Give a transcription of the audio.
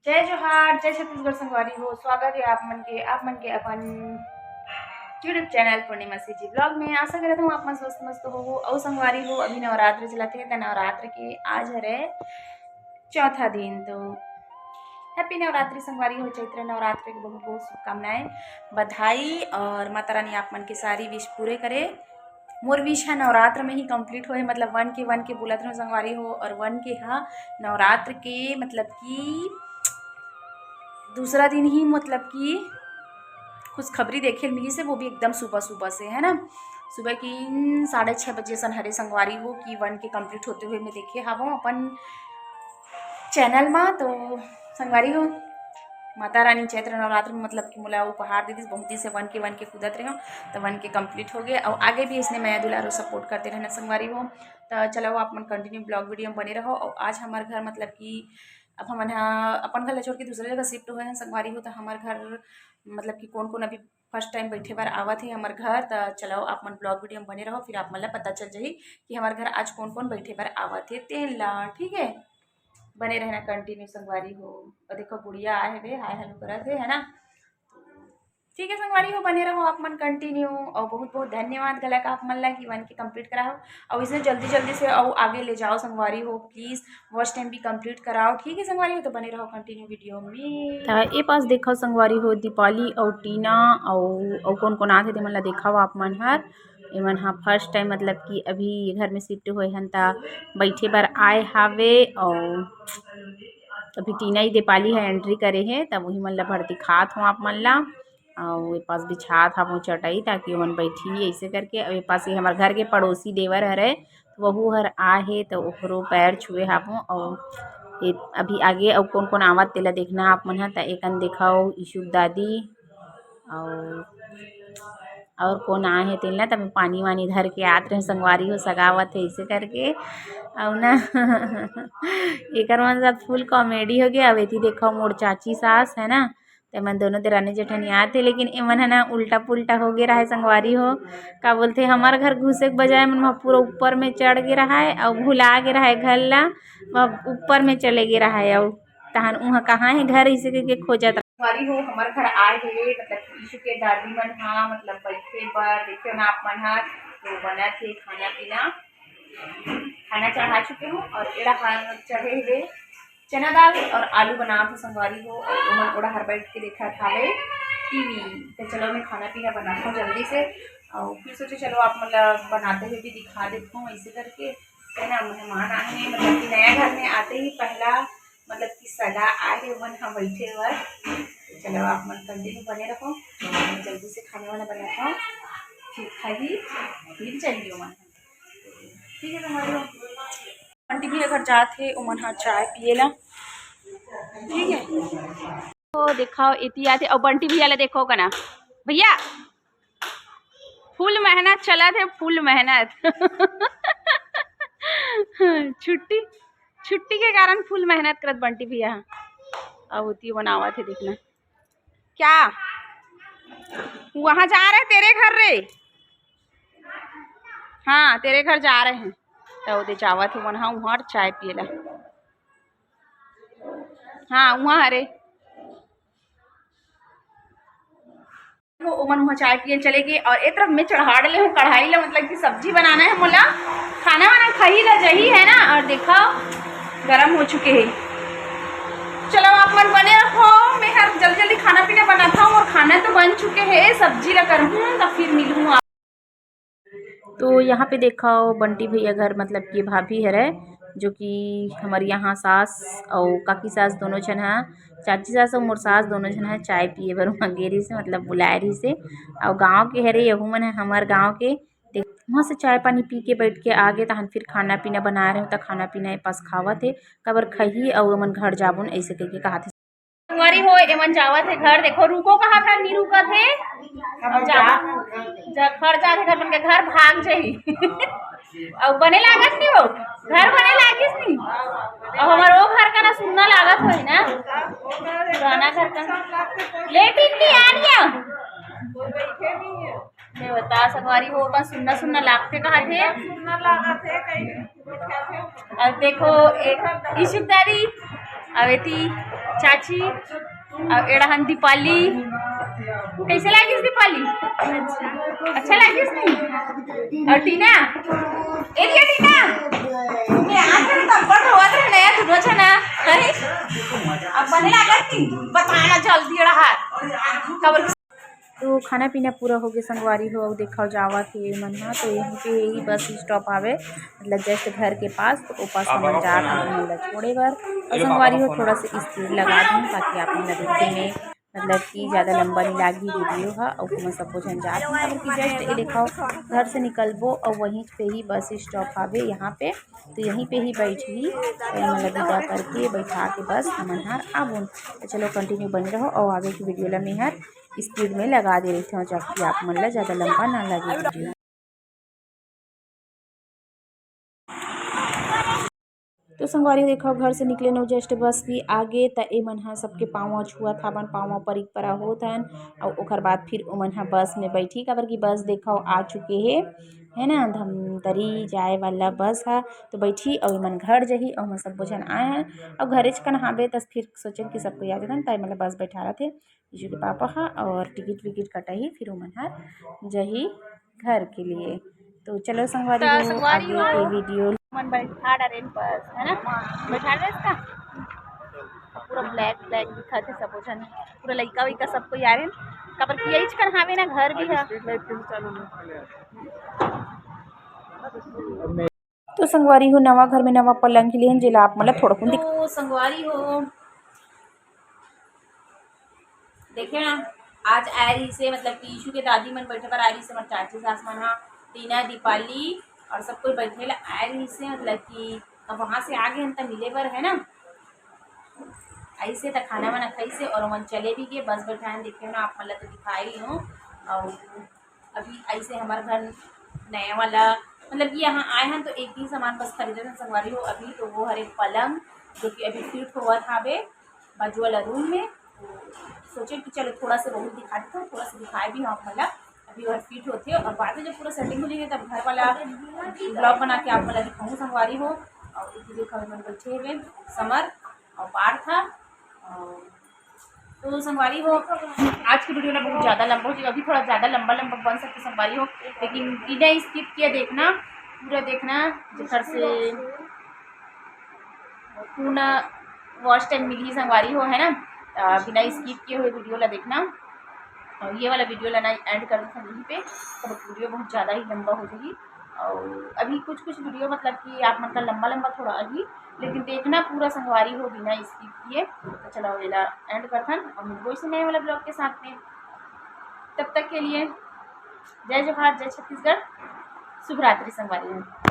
जय जोहार, जय छत्तीसगढ़ संगवारी हो। स्वागत है आप मन के अपन यूट्यूब चैनल पूर्णिमा जी ब्लॉग में। आशा करत हूँ आप मन स्वस्थ मस्त हो और संगवारी हो। अभी नवरात्र चलते हैं तो नवरात्र के आज हरे चौथा दिन। तो हैप्पी नवरात्रि संगवारी हो। चैत्र नवरात्र की बहुत बहुत शुभकामनाएं, बधाई और माता रानी आप मन के सारी विश पूरे करे। मोर विश है नवरात्र में ही कंप्लीट होए, मतलब वन के बोलत रहो संगवारी हो। और वन के हाँ नवरात्र के मतलब कि दूसरा दिन ही मतलब कि खुशखबरी देखे मिली से, वो भी एकदम सुबह सुबह से, है ना। सुबह की 6:30 बजे सन हरे संगवारी हो कि वन के कंप्लीट होते हुए मैं देखे हूँ अपन चैनल में। तो संगवारी हो माता रानी चैत्र नवरात्र में मतलब कि मोला उपहार दे दी। बहुत दिन से वन के कूदत रहे हो तो वन के कंप्लीट हो गए और आगे भी इसने मैं दुलारो सपोर्ट करते रहना संगवारी हो। तो चलो आप मन कंटिन्यू ब्लॉग वीडियो में बने रहो। और आज हमारे घर मतलब कि अब हम अपन घर छोड़ के दूसरे जगह शिफ्ट हुए हैं संगवारी हो। तो हमारे घर मतलब कि कौन कौन अभी फर्स्ट टाइम बैठे बार आवत है हमारे घर। तो चलो आप मन ब्लॉग वीडियो में बने रहो, फिर आप मतलब पता चल जाए कि हमारे घर आज कौन कौन बैठे बार आवत है। तेला ठीक है, बने रहना कंटिन्यू संगवारी हो। और देखो गुड़िया आए हुए हाय हेलो करत है ना। ठीक है संगवारी हो, बने रहो आप मन कंटिन्यू। और बहुत बहुत धन्यवाद गला का आप मन ला कि वन के कंप्लीट कराओ और इसे जल्दी जल्दी से और आगे ले जाओ संगवारी हो। प्लीज़ वॉच टाइम भी कंप्लीट कराओ। ठीक है संगवारी हो, तो बने रहो कंटिन्यू वीडियो में। ये पास देखो संगवारी हो दीपाली और टीना और कौन कौन आते थे मतलब देखा आप मन हर एमन हाँ फर्स्ट टाइम मतलब कि अभी घर में शिफ्ट हुए हन ता बैठे बार आए हावे। और अभी टीना ही दीपाली है एंट्री करे है तब वही मन ला भर दिखात हूँ आप मन ला। और ये पास बिछा था वो चटाई ताकि मन बैठी ऐसे करके। और ये पास ये हमारे घर के पड़ोसी देवर हरे वहू हर आहे तो ओकरो पैर छुए हापू। और ये अभी आगे और कौन कौन आवत तेला देखना आप मन है। एकन दिखाओ ईशु दादी और कौन आए है तेल ना तब पानी वानी धर के आत रहे संगवारी हो सगावत है ऐसे करके। और ना एक मन साथ फुल कॉमेडी हो गया। अब ये देखो मोर चाची सास है ना, तो मन दोनों देरानी जेठानी आए थे लेकिन एमन है ना उल्टा पुल्टा हो गया रहा है संगवारी हो। का बोलते हमारे घर घुसे के बजाय मन वहाँ पूरा ऊपर में चढ़ गया रहा है और भुला गया रहा है घर ला, वह ऊपर में चले गया रहा है। और तहन वहाँ कहाँ है घर इसे करके खोजत संगवारी हो। हमारे घर आए थे मतलब ईशु के दादी मन हाँ मतलब बैठे बार देखे ना आप मन हाँ तो बना थे खाना पीना, खाना चढ़ा चुके हूँ। और एड़ा चढ़े हुए चना दाल और आलू बना थे संगवारी हो। और उमन ओड़ा हर बैठ के देखा था टीवी। तो चलो मैं खाना पीना बनाता हूँ जल्दी से और फिर सोचे चलो आप मतलब बनाते हुए भी दिखा देता हूँ ऐसे करके, है ना। मेहमान आए हैं मतलब कि नया घर में आते ही पहला मतलब कि सगा आए मन हम बैठे हुए। चलो आप मन कंटिन्यू बने रखो, जल्दी से खाना वाना बनाता हूँ फिर खाई फिर चलिए मन। ठीक है हमारे आंटी भी अगर जाते उमन हाँ चाय पिएला। ठीक है तो देखो इति आते और बंटी भैया देखो कना भैया फुल मेहनत चला थे फुल मेहनत छुट्टी छुट्टी के कारण फुल मेहनत करत बंटी भैया। अब होती बनावा थे देखना क्या वहां जा रहे तेरे घर रे, हाँ तेरे घर जा रहे हैं तो दे जावा थे वहाँ वहाँ चाय पिएला। हाँ वहाँ अरे वो उमन वहाँ चाय पिए चले गए। और एक तरफ मैं चढ़ा डले हूँ कढ़ाई ला मतलब कि सब्जी बनाना है मोला, खाना वाना खही ला जही है ना। और देखो गरम हो चुके हैं। चलो आप मन बने रखो, मैं हर जल्दी जल्दी खाना पीना बनाता हूँ। और खाना तो बन चुके हैं, सब्जी ला करूँ तो फिर मिलूँ आप। तो यहाँ पे देखो बंटी भैया घर मतलब कि भाभी है जो कि हमारे यहाँ सास और काकी सास दोनों जन है, चाची सास और मोर सास दोनों जन है चाय पिए बर मंगेरी से मतलब बुलाए रही से। और गांव के हरे यहू मन है हमारे गांव के वहाँ से चाय पानी पी के बैठ के आगे तहन फिर खाना पीना बना रहे हो तो खाना पीना ए पास खावत है कबर खही और मन घर जाबुन ऐसे करके कहा थे संगवारी हो। एमन जावत है घर, देखो रुको कहाँ घर नहीं रुका थे जब घर जाते घर बन के घर भाग जाही और बने लागत नहीं वो घर बने लागिस नहीं। और हमारे वो घर का ना सुनना लागत हो ना पुराना घर का लेट नहीं आ गया मैं बता संगवारी हो का सुनना सुनना लागते कहा थे। और देखो एक ईशु दादी अवेती चाची और एड़हन दीपाली। कैसे लागिस दीपाली? अच्छा लागिस नहीं? और टीना एक क्या टीना ये आज तक तब्बड़ होत रहे नया दुनो छना कहीं अब बने लागत की बताना जल्दी रहा खबर। तो खाना पीना पूरा हो गया संगवारी हो देखा जावा थे मन हा तो यहीं पे ही बस स्टॉप आवे मतलब जस्ट घर के पास तो पास मन जा छोड़े बर और संगवारी हो थोड़ा सा स्पीड लगा दूँ ताकि आप देखने में मतलब कि ज़्यादा लंबा नहीं लागी वीडियो है और मैं सबको जन जा अगर कि जस्ट ये दिखाओ घर से निकलबो और वहीं पे ही बस स्टॉप आवे यहाँ पे तो यहीं पे ही बैठी मतलब विदा करके बैठा के बस हमन हर आबून तो चलो कंटिन्यू बने रहो और आगे की वीडियो ला मैं हर स्पीड में लगा दे रही थी जबकि आप मन ला ज़्यादा लंबा ना लगे वीडियो। तो संगवारी देखो घर से निकले नो जस्ट बस भी आगे त ए मन हा सबके पाँव छुआ था अपन पाँव पर एक परा होत हन और ओकर बाद फिर ओ मन हा बस में बैठी काबर की बस देखो आ चुके है ना धमतरी जाए वाला बस है तो बैठी और मन घर जही और मैं सब जन आए हैं और घरे च कन्हाबे तस फिर सोचन कि सबको याद था तय मतलब बस बैठा रहे थे यीशु के पापा हा और टिकट विकट कटाई फिर मन हा जही घर के लिए। तो चलो संगवारी हो आगे के वीडियो मन बैठा ट्रेन पर है ना बैठा रहे इसका पूरा ब्लैक ब्लैक दिखा थे सब जन पूरा लड़का वैका सबको यार कबर की यही कर हावे ना घर भी है। तो संगवारी हो नवा घर में नवा पलंग के लिए जिला आप मतलब थोड़ा कुन तो संगवारी हो देखे ना आज आयरी से मतलब कि ईशु के दादी मन बैठे पर आयरी से मतलब चाची सास मन हा टीना दीपाली और सब कोई बैठे ला आयरी से मतलब कि अब वहाँ से आगे हम तक मिले बर है ना ऐसे तो खाना वाना खाई से और मन चले भी गए बस बैठाए देखे ना आप मतलब तो दिखाई हूँ और अभी ऐसे हमारे घर नया वाला मतलब कि यहाँ आए हैं तो एक ही सामान बस खरीदे थे संगवारी हो अभी तो वो हर एक पलंग जो कि अभी फिट हुआ था बे बाजू वाला रूम में सोचे कि चलो थोड़ा सा बहुत दिखा देता हूँ थोड़ा सा दिखाए भी हम मतलब अभी और फिट होते और बाद में जब पूरा सेटिंग हो जाएगी तब घर वाला ब्लॉग बना के आप मतलब दिखाऊँ संगवारी हो और इसीलिए खबर में बैठे हुए समर और पार था तो संगवारी हो आज की वीडियो ना बहुत ज़्यादा लंबा हो जाएगा अभी थोड़ा ज़्यादा लंबा बन सकता संगवारी हो लेकिन बिना स्किप किया देखना पूरा देखना घर से पूर्ण वॉच टाइम मिली संगवारी हो है ना बिना स्किप किए हुए वीडियो ला देखना और ये वाला वीडियो लाना एंड कर दूँ यहीं पे तो वीडियो बहुत ज़्यादा ही लंबा हो जाएगी और अभी कुछ वीडियो मतलब कि आप मतलब लंबा थोड़ा अभी लेकिन देखना पूरा संगवारी हो बिना स्किप किए तो चलो वेला एंड करथन और मिलबो इसे नए वाला ब्लॉग के साथ में तब तक के लिए जय जवाहर जय छत्तीसगढ़ शुभ रात्रि संगवारी।